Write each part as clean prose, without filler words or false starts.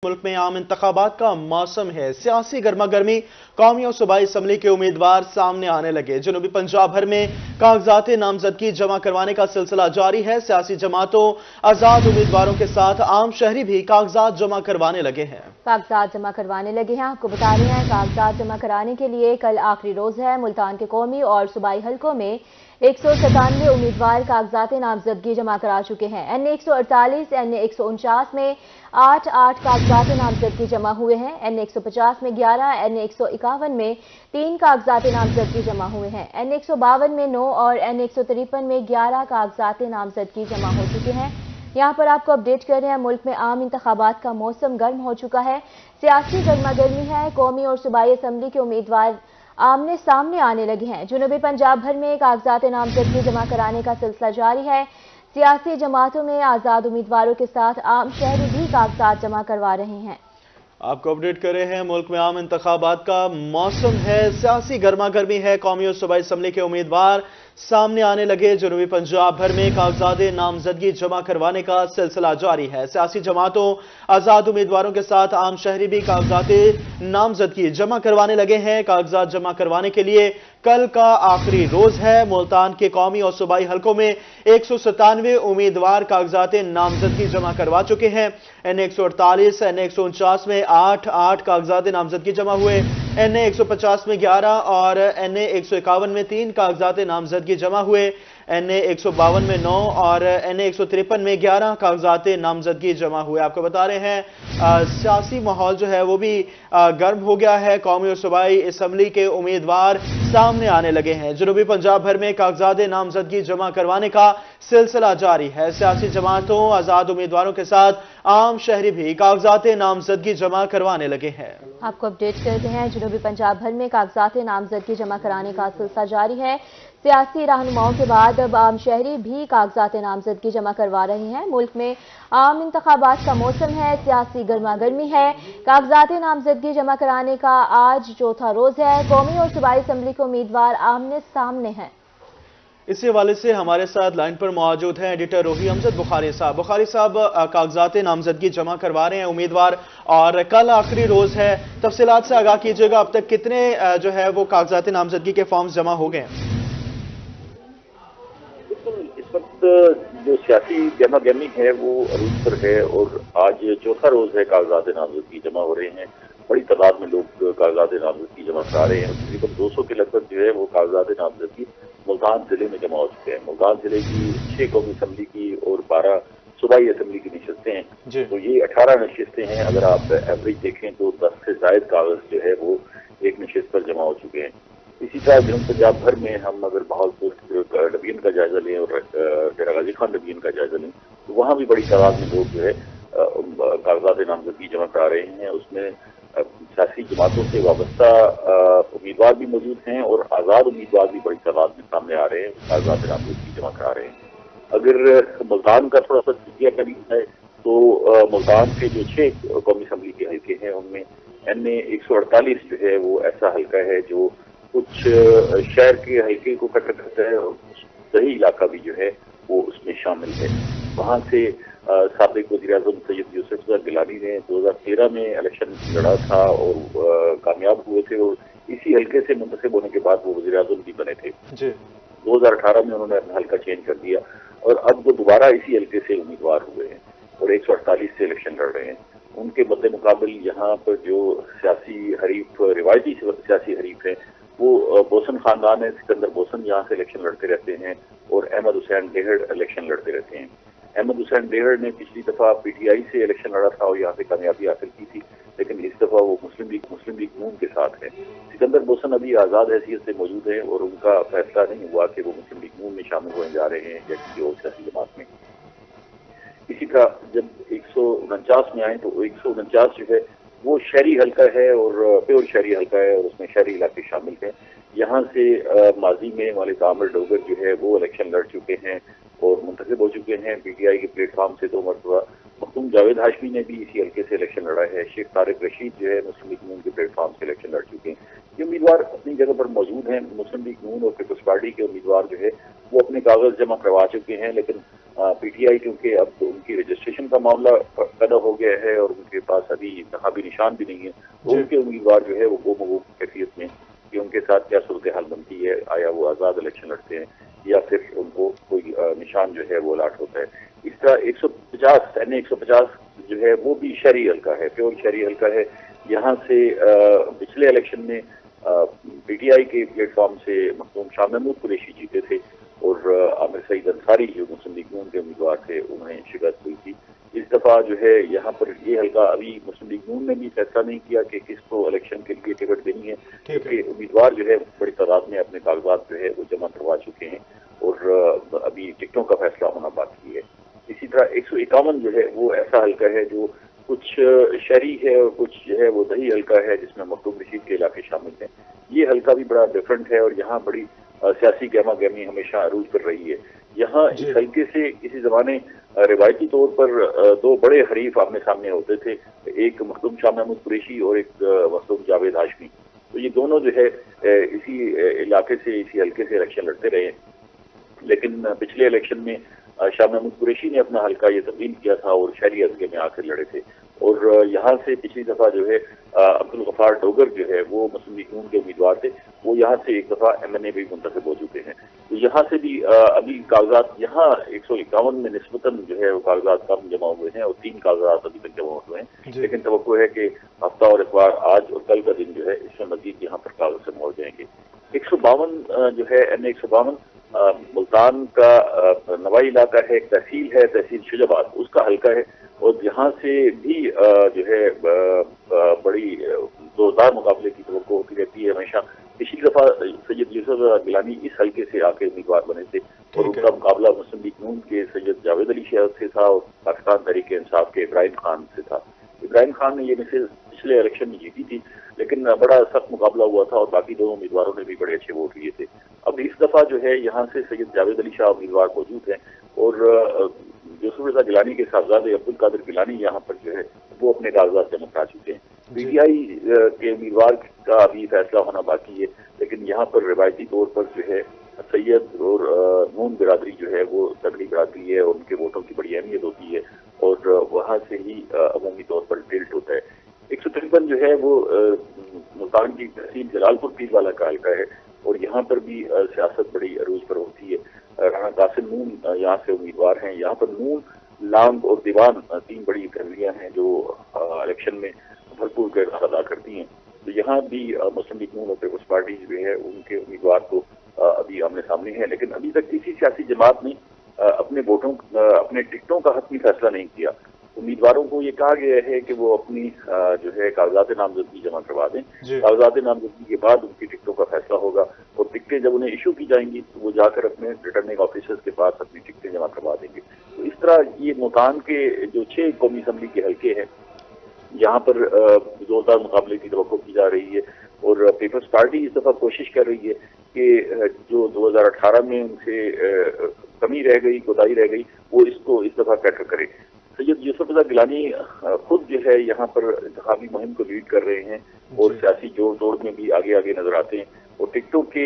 मुल्क में आम इंतखाबात का मौसम है। सियासी गर्मा गर्मी कौमी और सूबाई असम्बली के उम्मीदवार सामने आने लगे। जनूबी पंजाब भर में कागजात नामजदगी जमा करवाने का सिलसिला जारी है। सियासी जमातों आजाद उम्मीदवारों के साथ आम शहरी भी कागजात जमा करवाने लगे हैं। आपको बता रहे हैं कागजात जमा कराने के लिए कल आखिरी रोज है। मुल्तान के कौमी और सूबाई हलकों में 197 उम्मीदवार कागजात नामजदगी जमा करा चुके हैं। NA 148, NA 149 में 8 कागजात नामजदगी जमा हुए हैं। NA 150 में 11, NA 151 में 3 कागजात नामजदगी जमा हुए हैं। NA 152 में 9 और NA 153 में 11 कागजात नामजदगी जमा हो चुके हैं। यहाँ पर आपको अपडेट कर रहे हैं, मुल्क में आम इंतखाबात का मौसम गर्म हो चुका है। सियासी गर्मा गर्मी है। कौमी और सूबाई असम्बली के उम्मीदवार आमने सामने आने लगे हैं। जनूबी पंजाब भर में कागजात नामजदगी जमा कराने का सिलसिला जारी है। सियासी जमातों में आजाद उम्मीदवारों के साथ आम शहरी भी कागजात जमा करवा रहे हैं। आपको अपडेट कर रहे हैं, मुल्क में आम इंतखाबात का मौसम है। सियासी गर्मा गर्मी है। कौमी और सूबाई असम्बली के उम्मीदवार सामने आने लगे। जनूबी पंजाब भर में कागजात नामजदगी जमा करवाने का सिलसिला जारी है। सियासी जमातों आजाद उम्मीदवारों के साथ आम शहरी भी कागजात नामजदगी जमा करवाने लगे हैं। कागजात जमा करवाने के लिए कल का आखिरी रोज है। मुल्तान के कौमी और सूबाई हलकों में 197 उम्मीदवार कागजात नामजदगी जमा करवा चुके हैं। NA 148, NA 149 में 8 कागजात नामजदगी जमा हुए। NA 150 में 11 और NA 151 में 3 कागजात नामजदगी जमा हुए। NA 152 में 9 और NA 153 में 11 कागजात नामजदगी जमा हुए। आपको बता रहे हैं सियासी माहौल जो है वो भी गर्म हो गया है। कौमी और सूबाई असम्बली के उम्मीदवार सामने आने लगे हैं। जनूबी पंजाब भर में कागजात नामजदगी जमा करवाने का सिलसिला जारी है। सियासी जमातों आजाद उम्मीदवारों के साथ आम शहरी भी कागजात नामजदगी जमा करवाने लगे हैं। आपको अपडेट करते हैं, जनूबी पंजाब भर में कागजात नामजदगी जमा कराने का सिलसिला जारी है। सियासी रहनुमाओं के बाद अब आम शहरी भी कागजात नामजदगी जमा करवा रहे हैं। मुल्क में आम इंतखाबात का मौसम है। सियासी गर्मा गर्मी है। कागजात नामजदगी जमा कराने का आज चौथा रोज है। कौमी और सूबाई असम्बली के उम्मीदवार आमने सामने हैं। इसी हवाले से हमारे साथ लाइन पर मौजूद हैं एडिटर रोही अमजद बुखारी साहब। बुखारी साहब, कागजात नामजदगी जमा करवा रहे हैं उम्मीदवार और कल आखिरी रोज है। तफसीलात से आगाह कीजिएगा, अब तक कितने जो है वो कागजात नामजदगी के फॉर्म्स जमा हो गए हैं? इस वक्त जो सियासी गर्मा गर्मी है वो अरूज पर है और आज चौथा रोज है कागजात नामजदगी जमा हो रहे हैं। बड़ी तादाद में लोग कागजात नामजदगी जमा करा रहे हैं। तकरीबन 200 के लगभग जो है वो कागजात नामजदगी मुल्तान जिले में जमा हो चुके हैं। मुल्तान जिले की 6 कौमी असम्बली की और 12 सूबाई असम्बली की नशिस्तें हैं, तो ये 18 नशिस्तें हैं। अगर आप एवरेज देखें तो 10 से ज्यादा कागज जो है वो एक नशिस्त पर जमा हो चुके हैं। इसी तरह जनूबी पंजाब भर में हम अगर बहावलपुर डिवीजन का जायजा लें और डेरा गाजी खान डिवीजन का जायजा लें तो वहाँ भी बड़ी तादाद में लोग जो है कागजात नामजदगी जमा करा रहे हैं। उसमें सियासी जमातों से वाबस्ता उम्मीदवार भी मौजूद हैं और आजाद उम्मीदवार भी बड़ी तादाद में सामने आ रहे हैं, कागजात नामजदगी जमा करा रहे हैं। अगर मुल्तान का थोड़ा सा जिक्र करी है तो मुल्तान के जो 6 कौमी असम्बली के हल्के हैं उनमें NA 148 जो है वो ऐसा हल्का है जो कुछ शहर के हल्के को कटर करता है और सही इलाका भी जो है वो उसमें शामिल है। वहाँ से साबिक वज़ीर-ए-आज़म सैयद यूसुफ गिलानी ने 2013 में इलेक्शन लड़ा था और कामयाब हुए थे और इसी हल्के से मुंतखब होने के बाद वो वज़ीर-ए-आज़म भी बने थे। 2018 में उन्होंने अपना हल्का चेंज कर दिया और अब वो दोबारा इसी हल्के से उम्मीदवार हुए हैं और 148 से इलेक्शन लड़ रहे हैं। उनके मद्दे मुकाबिल यहाँ पर जो सियासी हरीफ, रिवायती सियासी हरीफ है वो बोसन खानदान है। सिकंदर बोसन यहाँ से इलेक्शन लड़ते रहते हैं और अहमद हुसैन डेहड़ इलेक्शन लड़ते रहते हैं। अहमद हुसैन डेहड़ ने पिछली दफा PTI से इलेक्शन लड़ा था और यहाँ से कामयाबी हासिल की थी, लेकिन इस दफा वो मुस्लिम लीग नून के साथ है। सिकंदर बोसन अभी आज़ाद हैसियत से मौजूद है और उनका फैसला नहीं हुआ कि वो मुस्लिम लीग नून में शामिल होने जा रहे हैं या किसी और सियासी जमात में। इसी तरह जब 149 में आए तो 149 जो है वो शहरी हल्का है और प्योर शहरी हल्का है और उसमें शहरी इलाके शामिल हैं। यहाँ से माजी में वालिद आमिर डोगर जो है वो इलेक्शन लड़ चुके हैं और मुंतखब हो चुके हैं PTI के प्लेटफॉर्म से 2 मरतबा। मखदूम जावेद हाशमी ने भी इसी हल्के से इलेक्शन लड़ा है। शेख तारिक रशीद जो है मुस्लिम लीग नून के प्लेटफॉर्म से इलेक्शन लड़ चुके हैं। ये उम्मीदवार अपनी जगह पर मौजूद हैं। मुस्लिम लीग नून और पीपल्स पार्टी के उम्मीदवार जो है वो अपने कागज जमा करवा चुके हैं, लेकिन PTI क्योंकि अब उनकी रजिस्ट्रेशन का मामला पैदा हो गया है और उनके पास अभी इंतखाबी निशान भी नहीं है, तो उनके उम्मीदवार जो है वो गोमगो कैफियत में कि उनके साथ क्या सूरत हाल बनती है, आया वो आज़ाद इलेक्शन लड़ते हैं या फिर उनको कोई निशान जो है वो अलाट होता है। इस तरह 150 NA 150 जो है वो भी शहरी हल्का है, प्योर शहरी हल्का है। यहाँ से पिछले इलेक्शन में PTI के प्लेटफॉर्म से मखदूम शाह महमूद कुरैशी जीते थे और आमिर सईद अंसारी जो मुस्लिम लीग नून के उम्मीदवार थे उन्हें शिकस्त हुई थी। इस दफा जो है यहाँ पर ये हल्का अभी मुस्लिम लीग नून ने भी फैसला नहीं किया कि किसको इलेक्शन के लिए टिकट देनी है, क्योंकि उम्मीदवार जो है बड़ी तादाद में अपने कागजात जो है वो जमा करवा चुके हैं और अभी टिकटों का फैसला होना बाकी है। इसी तरह 151 जो है वो ऐसा हल्का है जो कुछ शहरी है और कुछ जो है वो दही हल्का है जिसमें मखदूम रशीद के इलाके शामिल हैं। ये हल्का भी बड़ा डिफरेंट है और यहाँ बड़ी सियासी गहमा गहमी हमेशा अरूज कर रही है। यहाँ इस हल्के से किसी जमाने रिवायती तौर पर दो बड़े हरीफ आमने सामने होते थे, एक मखदूम शाह महमूद कुरैशी और एक मखदूम जावेद हाशमी। तो ये दोनों जो है इसी इलाके से, इसी हल्के से इलेक्शन लड़ते रहे, लेकिन पिछले इलेक्शन में शाह महमूद कुरैशी ने अपना हल्का ये तब्दील किया था और शहरी हल्के में आकर लड़े थे। और यहाँ से पिछली दफा जो है अब्दुल गफार डोगर जो है वो मुस्लिम लीग नून के उम्मीदवार थे, वो यहाँ से एक दफा MNA भी मुंतखब हो चुके हैं। तो यहाँ से भी अभी कागजात यहाँ 151 में निस्बतन जो है वो कागजात कम जमा हुए हैं और 3 कागजात अभी तक जमा हुए हैं, लेकिन तवक्को है कि हफ्ता और इतवार आज और कल का दिन जो है इसमें मजीद यहाँ पर कागज जमा हो जाएंगे। 152 जो है NA 152 मुल्तान का नवाई इलाका है, एक तहसील है, तहसील शुजाबाद, उसका हल्का है और यहाँ से भी जो है बड़ी जोरदार मुकाबले की तवक्को होती रहती है हमेशा। पिछली दफा सैयद यूसुफ गिलानी इस हल्के से आके उम्मीदवार बने थे और उनका मुकाबला मुस्लिम लीग नून के सैयद जावेद अली शहर से था और पाकिस्तान तहरीक इंसाफ के इब्राहिम खान से था। इब्राहिम खान ने ये मिसाल पिछले इलेक्शन में जीती थी, लेकिन बड़ा सख्त मुकाबला हुआ था और बाकी दोनों उम्मीदवारों ने भी बड़े अच्छे वोट लिए थे। अब इस दफा जो है यहाँ से सैयद जावेद अली शाह उम्मीदवार मौजूद हैं और यूसुफ रजा गिलानी के साहबजादे अब्दुल कादिर गिलानी यहाँ पर जो है वो अपने कागजात जमा करा चुके हैं। PTI के उम्मीदवार का अभी फैसला होना बाकी है, लेकिन यहाँ पर रिवायती तौर पर जो है सैयद और नून बिरादरी जो है वो तगड़ी बिरादरी है और उनके वोटों की बड़ी अहमियत होती है और वहाँ से ही अमूमी तौर पर टिल्ट होता है। 153 जो है वो मुल्तान की तहसील जलालपुर पीर वाला का हल्का है और यहाँ पर भी सियासत बड़ी अरूज पर होती है। राना कासिम नून यहाँ से उम्मीदवार हैं। यहाँ पर नून, लांग और दीवान 3 बड़ी फैमिलियाँ हैं जो इलेक्शन में भरपूर किरदार अदा करती हैं। तो यहाँ भी मुस्लिम लीग नून और पीपल्स पार्टी जो है उनके उम्मीदवार तो अभी आमने सामने हैं, लेकिन अभी तक किसी सियासी जमात ने अपने वोटों अपने टिकटों का हतमी फैसला नहीं किया। उम्मीदवारों को ये कहा गया है कि वो अपनी जो है कागजात नामजदगी जमा करवा दें। कागजात नामजदगी के बाद उनकी टिकटों का फैसला होगा और टिकटें जब उन्हें इशू की जाएंगी तो वो जाकर अपने रिटर्निंग ऑफिसर्स के पास अपनी टिकटें जमा करवा देंगे। तो इस तरह ये मुल्तान के जो 6 कौमी असम्बली के हल्के हैं यहाँ पर जोरदार मुकाबले की तवक्को की जा रही है और पीपल्स पार्टी इस दफा कोशिश कर रही है कि जो 2018 में उनसे कमी रह गई, कोताही रह गई, वो इसको इस दफा कैटर करे। सैयद यूसुफ रजा गिलानी खुद जो है यहाँ पर इंतखाबी मुहिम को लीड कर रहे हैं और सियासी जोड़ तोड़ में भी आगे आगे नजर आते हैं और टिकटों के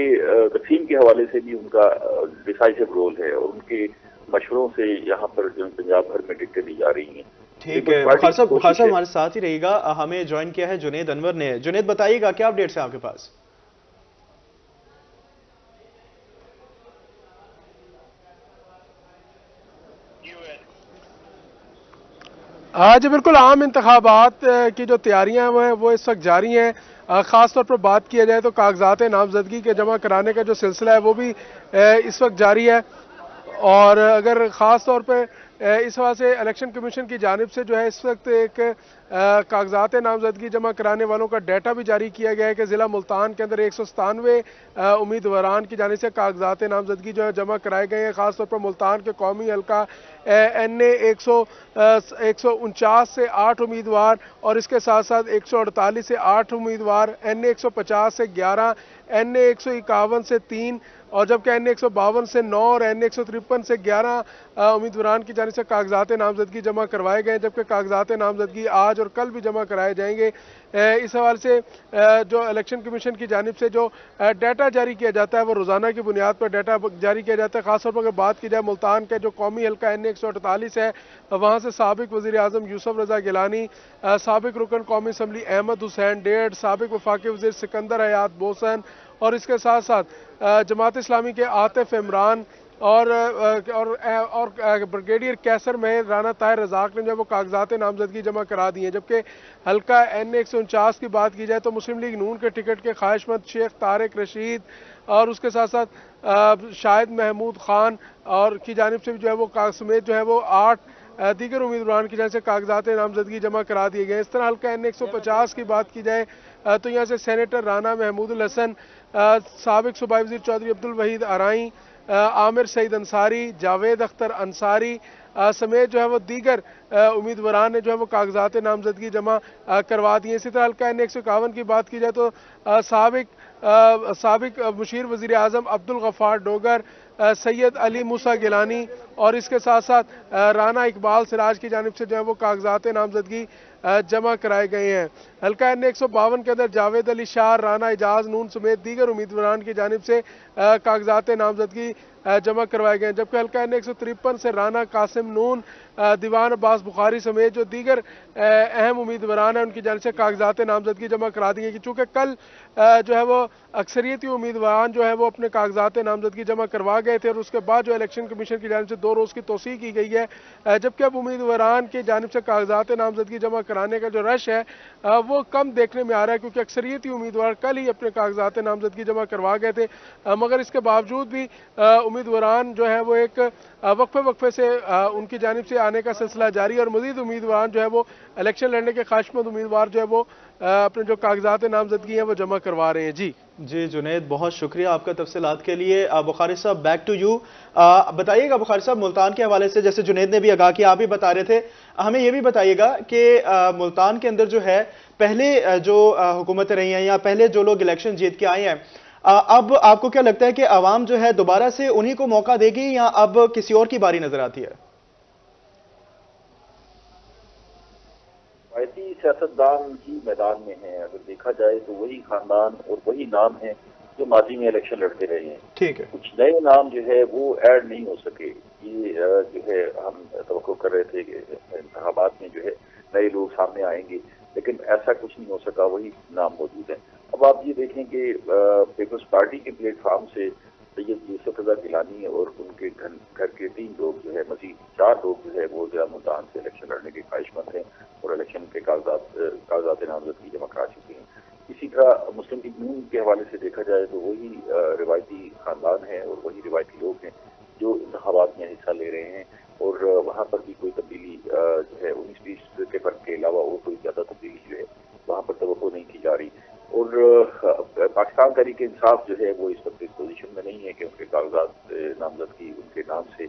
तकसीम के हवाले से भी उनका डिसाइसिव रोल है और उनके मशवरों से यहाँ पर जो पंजाब भर में टिकटें दी जा रही हैं। ठीक है, बुखार साहब हमारे साथ ही रहेगा। हमें ज्वाइन किया है जुनेद अनवर ने। जुनेद बताइएगा क्या अपडेट्स है आपके पास? जी बिल्कुल, आम इंतखाबात की जो तैयारियां हैं वो इस वक्त जारी हैं। ख़ास तौर पर बात किया जाए तो कागजात नामजदगी के जमा कराने का जो सिलसिला है वो भी इस वक्त जारी है और अगर ख़ास तौर पर इस वजह से इलेक्शन कमीशन की जानिब से जो है इस वक्त एक कागजात नामजदगी जमा कराने वालों का डाटा भी जारी किया गया है कि ज़िला मुल्तान के अंदर 197 उम्मीदवारान की जानिब से कागजात नामजदगी जो है जमा कराए गए हैं। ख़ासतौर पर मुल्तान के कौमी हल्का NA 149 से 8 उम्मीदवार और इसके साथ साथ 148 से 8 उम्मीदवार, NA 150 से 11, NA 151 से 3 اور جبکہ N152 سے 9 اور N153 سے 11 امیدواران کی جانب سے کاغذات نامزدگی جمع کروائے گئے، جبکہ کاغذات نامزدگی آج اور کل بھی جمع کرائے جائیں گے۔ اس حوالے سے جو الیکشن کمیشن کی جانب سے جو ڈیٹا جاری کیا جاتا ہے وہ روزانہ کی بنیاد پر ڈیٹا جاری کیا جاتا ہے۔ خاص طور پر اگر بات کی جائے ملتان کے جو قومی حلقہ N148 ہے، وہاں سے سابق وزیر اعظم یوسف رضا گیلانی، سابق رکن قومی اسمبلی احمد حسین ڈیڑھ، سابق وفاقی وزیر سکندر حیات بوسن، اور اس کے ساتھ ساتھ جماعت اسلامی کے عاطف عمران اور بریگیڈیئر کیسر میں رانا طاہر رزاق نے جو وہ کاغذات نامزدگی جمع کرا دی ہیں۔ جبکہ حلقہ N149 کی بات کی جائے تو مسلم لیگ نون کے ٹکٹ کے خواہش مند شیخ طارق رشید اور اس کے ساتھ ساتھ شاہد محمود خان اور کی جانب سے بھی جو ہے وہ سمیت جو ہے وہ 8 دیگر امیدواران کی جانب سے کاغذات نامزدگی جمع کرا دیے گئے۔ اس طرح حلقہ N150 کی بات کی جائے تو یہاں سے سینیٹر رانا محمود الحسن، سابق صوبائی وزیر چودھری عبدالوحید ارائیں، عامر سعید انصاری، جاوید اختر انصاری سمیت جو ہے وہ دیگر امیدواران نے جو ہے وہ کاغذات نامزدگی جمع کروا دیے۔ اسی طرح حلقہ N151 کی بات کی جائے تو سابق مشیر وزیر اعظم عبدالغفار ڈوگر، سید علی موسیٰ گیلانی اور اس کے ساتھ ساتھ رانا اقبال سراج کی جانب سے جو ہے وہ کاغذات نامزدگی جمع کرائے گئے ہیں۔ حلقہ N152 کے اندر جاوید علی شاہ، رانا اعجاز نون سمیت دیگر امیدواران کی جانب سے کاغذات نامزدگی جمع کروائے گئے ہیں، جبکہ حلقہ N153 سے رانا قاسم نون، دیوان عباس بخاری سمیت جو دیگر اہم امیدواران ہیں ان کی جانب سے کاغذات نامزدگی جمع کرا دی گئی، چونکہ کل جو ہے وہ اکثریتی امیدواران جو ہے وہ اپنے کاغذات نامزدگی جمع کروا گئے تھے، اور اس کے بعد جو الیکشن کمیشن کی جانب سے 2 روز کی توسیع کی گئی ہے، جبکہ اب امیدواران کی جانب سے کاغذات نامزدگی جمع کرانے کا جو رش ہے وہ کم دیکھنے میں آ رہا ہے، کیونکہ اکثریتی امیدوار کل ہی اپنے کاغذات نامزدگی جمع کروا گئے تھے، مگر اس کے باوجود بھی امیدواران جو ہے وہ ایک وقفے سے ان کی جانب سے آنے کا سلسلہ جاری ہے، اور مزید امیدواران جو ہے وہ الیکشن لڑنے کے خواہش مند امیدوار جو ہے وہ اپنے جو کاغذات نامزدگی ہیں وہ جمع کروا رہے ہیں۔ جی جنید، بہت شکریہ آپ کا تفصیلات کے لیے۔ بخاری صاحب بیک ٹو یو، بتائیے گا بخاری صاحب ملتان کے حوالے سے، جیسے جنید نے بھی آگاہ کیا، آپ بھی بتا رہے تھے، ہمیں یہ بھی بتائیے گا کہ ملتان کے اندر جو ہے پہلے جو حکومتیں رہی ہیں یا پہلے جو لوگ الیکشن جیت کے آئے ہیں، اب آپ کو کیا لگتا ہے کہ عوام جو ہے دوبارہ سے انہی کو موقع دے گی یا اب کسی اور کی باری نظر آتی ہے؟ روایتی سیاستدان ہی میدان میں ہیں، اگر دیکھا جائے تو وہی خاندان اور وہی نام ہیں جو ماضی میں الیکشن لڑتے رہے ہیں۔ ٹھیک ہے، کچھ نئے نام جو ہے وہ ایڈ نہیں ہو سکے، یہ جو ہے ہم توقع کر رہے تھے کہ انتخابات میں جو ہے نئے لوگ سامنے آئیں گے، لیکن ایسا کچھ نہیں ہو سکا، وہی نام موجود ہیں۔ اب آپ یہ دیکھیں کہ پیپلز پارٹی کے پلیٹ فارم سے سید یوسف رضا گیلانی اور ان کے گھر کے 3 لوگ جو ہے، مزید 4 لوگ جو ہے وہ ضلع ملتان سے الیکشن لڑنے کے خواہش مند ہیں اور الیکشن کے کاغذات نامزدگی جمع کرا چکے ہیں۔ اسی طرح مسلم لیگ نون کے حوالے سے دیکھا جائے تو وہی روایتی خاندان ہیں اور وہی روایتی لوگ ہیں جو انتخابات میں حصہ لے رہے ہیں، اور وہاں پر بھی کوئی تبدیلی جو ہے 19-20 کے فرق کے علاوہ اور کوئی زیادہ تبدیلی جو ہے وہاں پر توقع نہیں کی جا رہی، اور پاکستان تحریک انصاف جو ہے وہ اس وقت اس پوزیشن میں نہیں ہے کہ ان کے کاغذات نامزدگی ان کے نام سے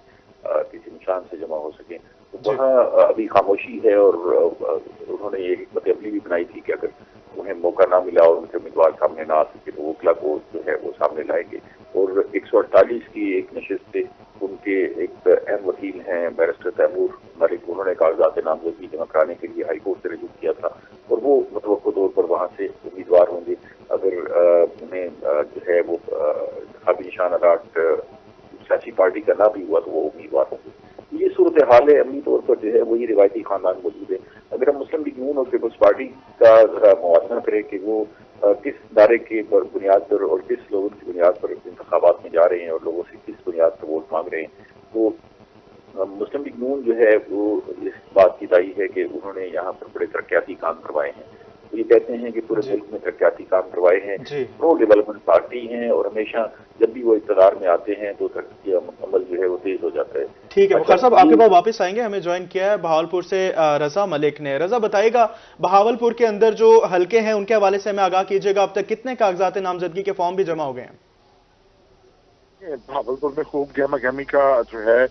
کسی نشان سے جمع ہو سکیں، تو وہاں ابھی خاموشی ہے، اور انہوں نے یہ حکمت عملی بھی بنائی تھی کہ اگر انہیں موقع نہ ملا اور ان کے امیدوار سامنے نہ آ سکے تو وکلا کو جو ہے وہ سامنے لائیں گے، اور 148 کی ایک نشست سے ان کے ایک اہم وکیل ہیں بیرسٹر تیمور ملک، انہوں نے کاغذات نامزدگی جمع کرانے کے لیے ہائی کورٹ سے رجوع کیا تھا، اور وہ متوقع طور پر وہاں سے امیدوار ہوں گے اگر انہیں جو ہے وہ انتخابی نشان الاٹ سیاسی پارٹی کا نہ بھی ہوا تو وہ امیدوار ہوں گے۔ یہ صورتحال ہے، عملی طور پر جو ہے وہی روایتی خاندان موجود ہے۔ اگر ہم مسلم لیگ نون اور پیپلز پارٹی کا موازنہ کریں کہ وہ کس دائرے کے بنیاد پر اور کس لوگوں کی بنیاد پر انتخابات میں جا رہے ہیں اور لوگوں سے کس بنیاد پر ووٹ مانگ رہے ہیں، تو مسلم لیگ نون جو ہے وہ اس بات کی دائی ہے کہ انہوں نے یہاں پر بڑے ترقیاتی کام کروائے ہیں، یہ کہتے ہیں کہ پورے ملک میں ترقیاتی کام کروائے ہیں، پرو ڈیولپمنٹ پارٹی ہیں، اور ہمیشہ جب بھی وہ اقتدار میں آتے ہیں تو ترقی عمل جو ہے وہ تیز ہو جاتا ہے۔ ٹھیک ہے بخار صاحب، آپ کے پاس واپس آئیں گے، ہمیں جوائن کیا ہے بہاولپور سے رضا ملک نے۔ رضا بتائے گا بہاولپور کے اندر جو حلقے ہیں ان کے حوالے سے ہمیں آگاہ کیجیے گا، اب تک کتنے کاغذات نامزدگی کے فارم بھی جمع ہو گئے ہیں؟ بہاولپور میں خوب گہما گہمی کا جو ہے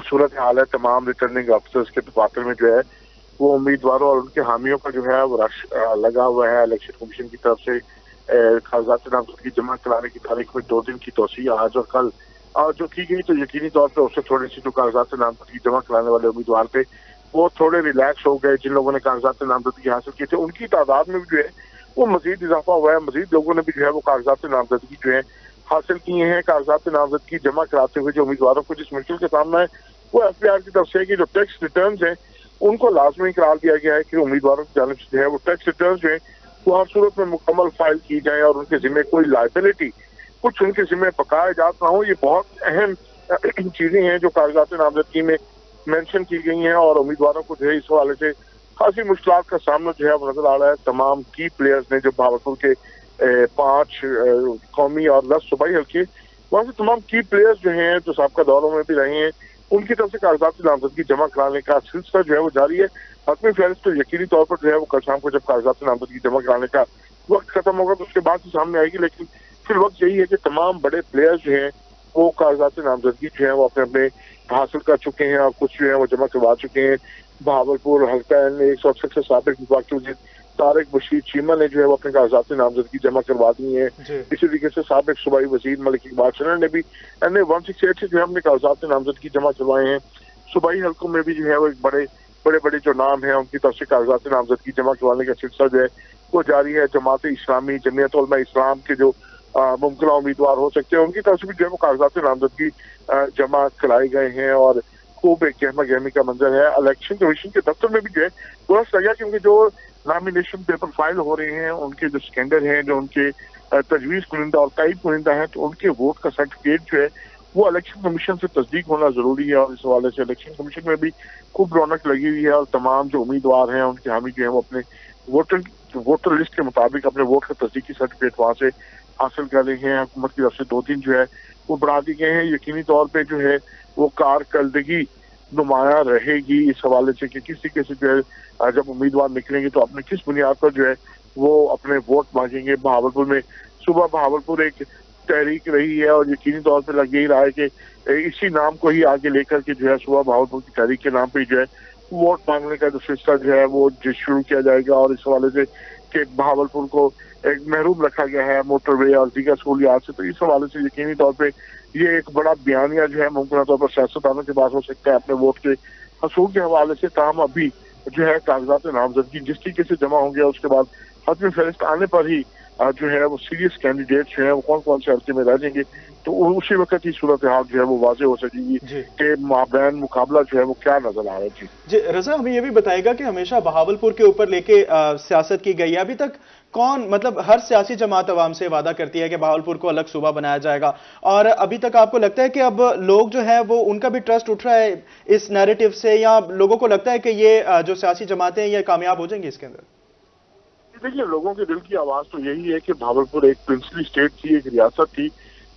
صورتحال ہے، تمام ریٹرننگ آفیسرز کے دفاتر میں جو ہے وہ امیدواروں اور ان کے حامیوں کا جو ہے وہ رش لگا ہوا ہے۔ الیکشن کمیشن کی طرف سے कागजात नामजदगी जमा कराने की तारीख में 2 दिन की तोसी आज और कल जो की गई, तो यकीनी तौर पर उससे थोड़ी सी जो कागजात नामजदगी जमा कराने वाले उम्मीदवार थे वो थोड़े रिलैक्स हो गए। जिन लोगों ने कागजात नामजदगी हासिल की थे उनकी तादाद में भी जो है वो मजीद इजाफा हुआ है। मजीद लोगों ने भी जो है वो कागजात नामजदगी जो है हासिल किए हैं। कागजात नामजदगी जमा कराते हुए जो उम्मीदवारों को जिस मुश्किल का सामना है वो FBR की तरफ से कि जो टैक्स रिटर्न है उनको लाजमी करार दिया गया है कि उम्मीदवारों की जानिब से जो है वो टैक्स रिटर्न जो है वो हर सूरत में मुकम्मल फाइल की जाए और उनके जिम्मे कोई लाइबिलिटी कुछ उनके जिम्मे पकाया जाता हो। ये बहुत अहम चीजें हैं जो कागजात नामजदगी में मेंशन की गई हैं और उम्मीदवारों को जो है इस हवाले से खासी मुश्किलात का सामना जो है वो नजर आ रहा है। तमाम की प्लेयर्स ने जो भावलपुर के 5 कौमी और 10 सूबाई हल्के वहाँ से तमाम की प्लेयर्स जो हैं जो साबका दौरों में भी रहे हैं उनकी तरफ से कागजात नामजदगी जमा कराने का सिलसिला जो है वो जारी है। हतमी फहरिस्त तो यकीनी तौर पर जो है वो कल शाम को जब कागजात नामजदगी जमा कराने का वक्त खत्म होगा तो उसके बाद ही सामने आएगी, लेकिन फिर वक्त यही है कि तमाम बड़े प्लेयर्स जो हैं वो कागजात नामजदगी जो है वो अपने अपने हासिल कर चुके हैं और कुछ जो है वो जमा करवा चुके हैं। भावलपुर हल्का N168 से साबिक वफाकी वज़ीर तारिक बशीर चीमा ने जो है वो अपने कागजात नामजदगी जमा करवा दी है। इसी तरीके से साबिक सूबाई वजीर मलिक इकबाल चन्ना ने भी N168 से जो है अपने कागजात नामजदगी जमा करवाए हैं। सूबाई हल्कों में भी जो है वो एक बड़े जो नाम है उनकी तरफ से कागजात नामजदगी जमा करवाने का सिलसिला जो है वो जारी है। जमात इस्लामी, जमीयत उलमा इस्लाम के जो मुमकिन उम्मीदवार हो सकते हैं उनकी तरफ से भी जो है वो कागजात नामजदगी जमा कराए गए हैं और खूब एक गहमा गहमी का मंजर है। इलेक्शन कमीशन के दफ्तर में भी जो है बुरा लगा क्योंकि जो नॉमिनेशन पेपर फाइल हो रहे हैं उनके जो स्टैंडर्ड हैं जो उनके तजवीज़ कुनिंदा और तायद कुनिंदा हैं तो उनके वोट का सर्टिफिकेट जो है वो इलेक्शन कमीशन से तस्दीक होना जरूरी है और इस हवाले से इलेक्शन कमीशन में भी खूब रौनक लगी हुई है और तमाम जो उम्मीदवार हैं उनके हामी जो है वो अपने वोटर लिस्ट के मुताबिक अपने वोट का तस्दीकी सर्टिफिकेट वहाँ से हासिल कर रहे हैं। हुकूमत की तरफ से 2 दिन जो है वो बढ़ा दिए गए हैं। यकीनी तौर पे जो है वो कारकर्दगी नुमाया रहेगी इस हवाले से कि किस तरीके से जो है जब उम्मीदवार निकलेंगे तो अपने किस बुनियाद पर जो है वो अपने वोट मांगेंगे। भावलपुर में सुबह भावलपुर एक तहरीक रही है और यकीनी तौर पर लग यही रहा है कि इसी नाम को ही आगे लेकर के जो है सुबह भावलपुर की तहरीक के नाम पे जो है वोट मांगने का जो सिलसिला जो है वो शुरू किया जाएगा और इस हवाले से कि भावलपुर को एक महरूम रखा गया है मोटरवे और दीगर सहूलियात से, तो इस हवाले से यकीनी तौर पे ये एक बड़ा बयानिया जो है मुमकिन तौर पर सियासतदानों के पास हो सकता है अपने वोट के हसूल के हवाले से। ताहम अभी जो है कागजात नामजदगी जिस तरीके से जमा होंगे उसके बाद हतमी फहरिस्त आने पर ही जो है वो सीरियस कैंडिडेट जो है वो कौन कौन से हल्के में रह जाएंगे तो उसी वक्त ही सूरत हाल जो है वो वाजे हो सकेगी कि माबैन मुकाबला जो है वो क्या नजर आ रहा है। जी रजा, हमें ये भी बताएगा कि हमेशा बहावलपुर के ऊपर लेके सियासत की गई है, अभी तक कौन मतलब हर सियासी जमात अवाम से वादा करती है कि बहावलपुर को अलग सूबा बनाया जाएगा और अभी तक आपको लगता है कि अब लोग जो है वो उनका भी ट्रस्ट उठ रहा है इस नैरेटिव से या लोगों को लगता है कि ये जो सियासी जमातें ये कामयाब हो जाएंगी इसके अंदर? देखिए लोगों के दिल की आवाज तो यही है कि भावलपुर एक प्रिंसली स्टेट थी, एक रियासत थी,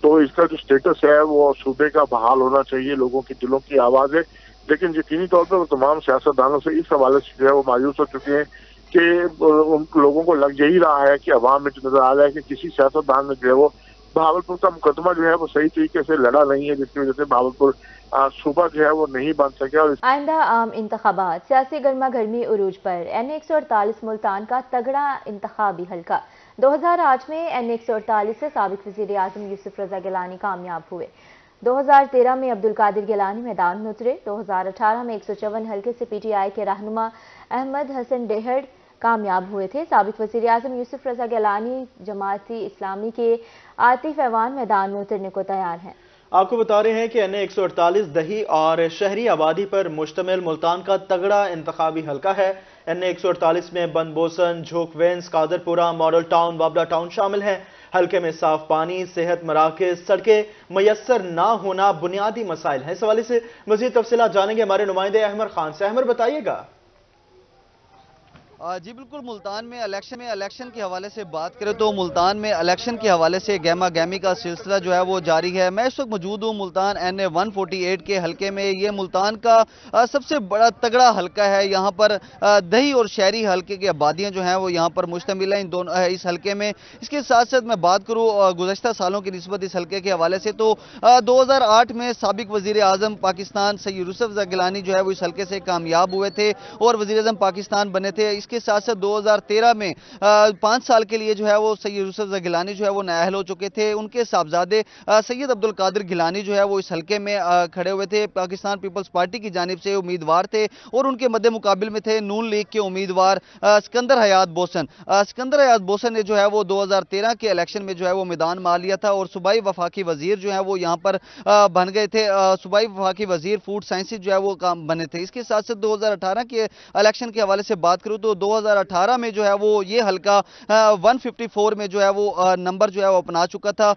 तो इसका जो स्टेटस है वो सूबे का बहाल होना चाहिए, लोगों के दिलों की आवाज है। लेकिन यकीनी तौर पर तमाम सियासतदानों से इस हवाले से जो है वो मायूस हो चुके हैं कि उन लोगों को लग यही रहा है कि अवाम में जो नजर आ रहा है कि किसी सियासतदान ने जो है वो भावलपुर का मुकदमा जो है वो सही तरीके से लड़ा नहीं है, जिसकी वजह से भावलपुर सूबा जो है वो नहीं बन सके। और आइंदा आम इंतखाबात सियासी गर्मा गर्मी उरूज पर N148 मुल्तान का तगड़ा इंतखाबी हल्का 2008 में N148 से साबिक वज़ीर आज़म यूसुफ रज़ा गिलानी कामयाब हुए। 2013 में अब्दुल कादिर गिलानी मैदान में उतरे। 2018 में 154 हल्के से PTI के रहनुमा अहमद हसन डेहड़ कामयाब हुए थे। साबिक वज़ीर आज़म यूसुफ रज़ा गिलानी जमाती इस्लामी के आतिफ ऐवान मैदान में उतरने को तैयार हैं। आपको बता रहे हैं कि N148 दही और शहरी आबादी पर मुश्तमिल मुल्तान का तगड़ा इंतखाबी हल्का है। N148 में बंदबोसन, झोंकवेंस, कादरपुरा, मॉडल टाउन, बाबला टाउन शामिल हैं। हल्के में साफ पानी, सेहत मराकज़, सड़कें मयसर ना होना बुनियादी मसाइल हैं। इस हवाले से मज़ीद तफसीलात जानेंगे हमारे नुमाइंदे अहमर खान से। अहमर बताइएगा। जी बिल्कुल, मुल्तान में इलेक्शन के हवाले से बात करें तो मुल्तान में इलेक्शन के हवाले से गहमा गहमी का सिलसिला जो है वो जारी है। मैं इस वक्त मौजूद हूँ मुल्तान N148 के हल्के में। ये मुल्तान का सबसे बड़ा तगड़ा हल्का है। यहाँ पर दही और शहरी हल्के की आबादियाँ जो हैं वो यहाँ पर मुश्तमिल हैं इन दोनों इस हल्के में। इसके साथ साथ मैं बात करूँ गुज़श्ता सालों की निस्बत इस हल्के के हवाले से तो 2008 में साबिक वज़ीर आज़म पाकिस्तान सैयद यूसुफ रज़ा गिलानी जो है वो इस हल्के से कामयाब हुए थे और वज़ीर आज़म पाकिस्तान बने थे। इसके साथ साथ 2013 में 5 साल के लिए जो है वो सैयद यूसुफ रज़ा गिलानी जो है वो नाअहल हो चुके थे। उनके साहबजादे सैयद अब्दुल कादिर गिलानी जो है वो इस हलके में खड़े हुए थे, पाकिस्तान पीपल्स पार्टी की जानिब से उम्मीदवार थे और उनके मद्दे मुकाबिल में थे नून लीग के उम्मीदवार सिकंदर हयात बोसन। सिकंदर हयात बोसन ने जो है वो 2013 के इलेक्शन में जो है वो मैदान मार लिया था और सूबाई वफाकी वजीर जो है वो यहाँ पर बन गए थे। सूबाई वफाकी वजीर फूड साइंसेज जो है वो काम बने थे। इसके साथ साथ 2018 के इलेक्शन के हवाले से बात करूं तो 2018 में जो है वो ये हल्का 154 में जो है वो नंबर जो है वो अपना चुका था।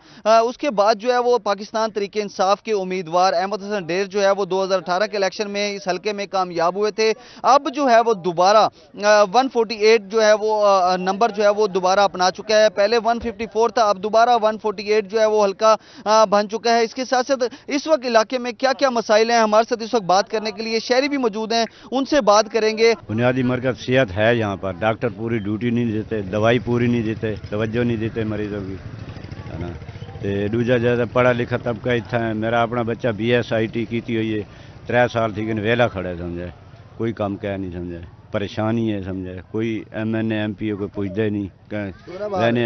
उसके बाद जो है वो पाकिस्तान तरीके इंसाफ के उम्मीदवार अहमद हसन डेर जो है वो 2018 के इलेक्शन में इस हल्के में कामयाब हुए थे। अब जो है वो दोबारा 148 जो है वो नंबर जो है वो दोबारा अपना चुका है। पहले 154 था, अब दोबारा 148 जो है वो हल्का बन चुका है। इसके साथ साथ इस वक्त इलाके में क्या क्या मसाइल हैं, हमारे साथ इस वक्त बात करने के लिए शहरी भी मौजूद हैं, उनसे बात करेंगे। बुनियादी मरकज सेहत है यहाँ पर, डॉक्टर पूरी ड्यूटी नहीं देते, दवाई पूरी नहीं देते, तवज्जो नहीं देते मरीजों की, है ना। तो दूजा ज्यादा पढ़ा लिखा तबका इतना है। मेरा अपना बच्चा BSIT की हुई है, 3 साल थी कि वेला खड़ा है, समझे कोई काम कह नहीं, समझे परेशानी है, समझे कोई MNA MPO को पूछते नहीं रहने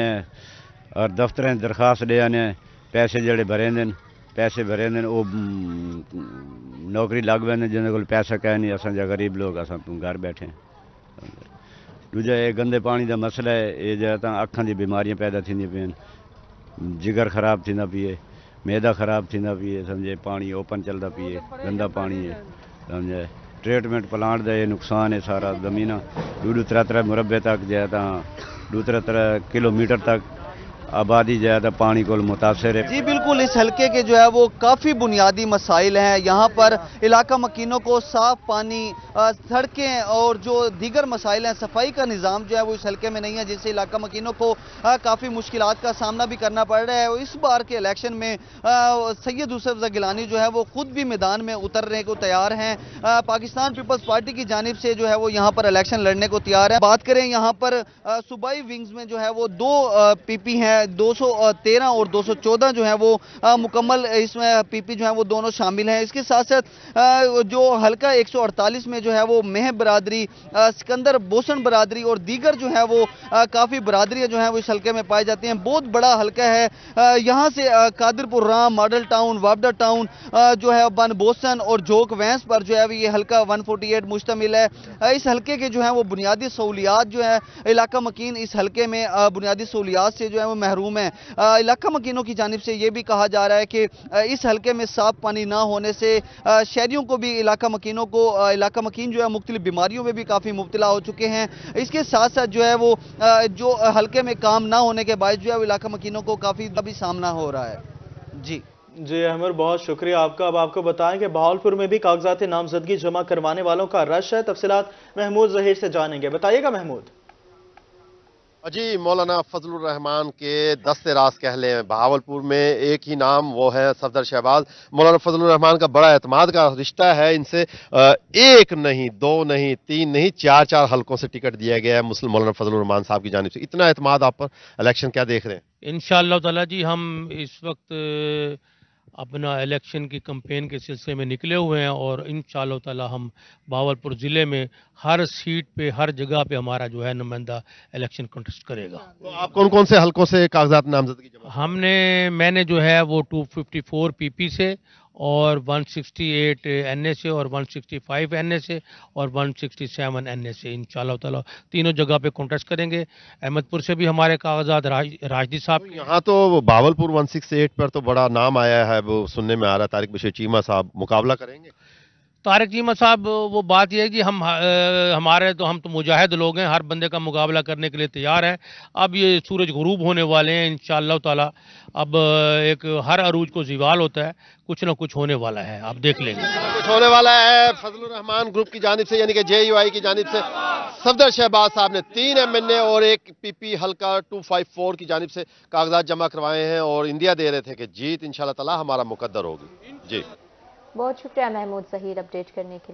और दफ्तर दरखास्त ले आने, पैसे जड़े भरे दिन पैसे भरे दिन वो नौकरी लग पैंदे जिन्हें को पैसा कह नहीं, असा गरीब लोग असा तू घर बैठे। दूजा ये गंदे पानी का मसला है, ये जो अखां की बीमारियां पैदा थी पिन, जिगर खराब थी पिए, मैदा खराब थी पिए, समझे पानी ओपन चलता पिए, गंदा पानी है, समझे ट्रीटमेंट प्लांट का ये नुकसान है सारा। जमीन 2-3 मुरबे तक जो है 2-3 किलोमीटर तक आबादी जो है पानी को मुतासर है। जी बिल्कुल, इस हल्के के जो है वो काफ़ी बुनियादी मसाइल हैं। यहाँ पर इलाका मकीनों को साफ पानी, सड़कें और जो दीगर मसाइल हैं, सफाई का निज़ाम जो है वो इस हल्के में नहीं है, जिससे इलाका मकीनों को काफ़ी मुश्किलात का सामना भी करना पड़ रहा है। और इस बार के इलेक्शन में सैयद यूसुफ रज़ा गिलानी जो है वो खुद भी मैदान में उतरने को तैयार हैं। पाकिस्तान पीपल्स पार्टी की जानिब से जो है वो यहाँ पर इलेक्शन लड़ने को तैयार है। बात करें यहाँ पर सूबाई विंग्स में जो है वो 2 PP हैं, 213 और 214 जो है वो मुकम्मल इसमें PP जो है वो दोनों शामिल हैं। इसके साथ साथ जो हल्का 148 में जो है वो मेह बरादरी, सिकंदर बोसन बरादरी और दीगर जो है वो काफ़ी बरादरियाँ जो हैं वो इस हल्के में पाई जाती हैं। बहुत बड़ा हल्का है। यहाँ से Qadirpur Ram, model town, Wapda town जो है बन बोसन और जोक वैंस पर जो है ये हल्का 148 मुश्तमिल है। इस हल्के के जो है वो बुनियादी सहूलियात जो है इलाका मकीन इस हल्के में बुनियादी सहूलियात से जो है वो महरूम है। इलाका मकीनों की जानिब से ये भी कहा जा रहा है कि इस हल्के में साफ पानी ना होने से शहरियों को भी, इलाका मकीनों को, इलाका मकीन जो है मुख्तलिफ बीमारियों में भी काफ़ी मुब्तला हो चुके हैं। इसके साथ साथ जो है वो जो हल्के में काम ना होने के बायस जो है इलाका मकीनों को काफ़ी भी सामना हो रहा है। जी अहमद, बहुत शुक्रिया आपका। अब आपको बताएं कि बहावलपुर में भी कागजात नामजदगी जमा करवाने वालों का रश है। तफसीलात महमूद जहीर से जानेंगे। बताइएगा महमूद। जी, मौलाना फजलुर रहमान के दस्ते राज कह लें बहावलपुर में एक ही नाम, वो है सफदर शहबाज। मौलाना फजलुर रहमान का बड़ा एतमाद का रिश्ता है इनसे। 1 नहीं, 2 नहीं, 3 नहीं, 4 हल्कों से टिकट दिया गया है मुस्लिम मौलाना फजलुर रहमान साहब की जानिब से। इतना एतमाद आप पर इलेक्शन क्या देख रहे हैं? इंशाअल्लाह ताला जी, हम इस वक्त अपना इलेक्शन की कैंपेन के सिलसिले में निकले हुए हैं और इंशाअल्लाह ताला हम बहावलपुर ज़िले में हर सीट पे, हर जगह पे हमारा जो है नुमाइंदा इलेक्शन कंटेस्ट करेगा। तो आप कौन कौन से हल्कों से कागजात नामजदगी जमा? मैंने जो है वो 254 PP से और 168 NA से और 165 NA से और 167 NA से इंशाअल्लाह ताला तीनों जगह पे कॉन्टेस्ट करेंगे। अहमदपुर से भी हमारे कागजात राजदी साहब। यहाँ तो बहावलपुर 168 पर तो बड़ा नाम आया है, वो सुनने में आ रहा है तारिक बशीर चीमा साहब मुकाबला करेंगे। तारिक चीमा साहब, वो बात यह है कि हम तो मुजाहिद लोग हैं, हर बंदे का मुकाबला करने के लिए तैयार हैं। अब ये सूरज गुरूब होने वाले हैं इंशाअल्लाह ताला। अब एक हर अरूज को ज़िवाल होता है, कुछ ना कुछ होने वाला है, आप देख लेंगे। कुछ होने वाला है। फजलुर रहमान ग्रुप की जानिब से, यानी कि JUI की जानिब से सफदर शहबाज साहब ने 3 MNA और 1 PP हल्का 254 की जानिब से कागजात जमा करवाए हैं और इंडिया दे रहे थे कि जीत इंशाअल्लाह ताला हमारा मुकद्दर होगी। जी, बहुत शुक्रिया महमूद जहीर अपडेट करने के लिए।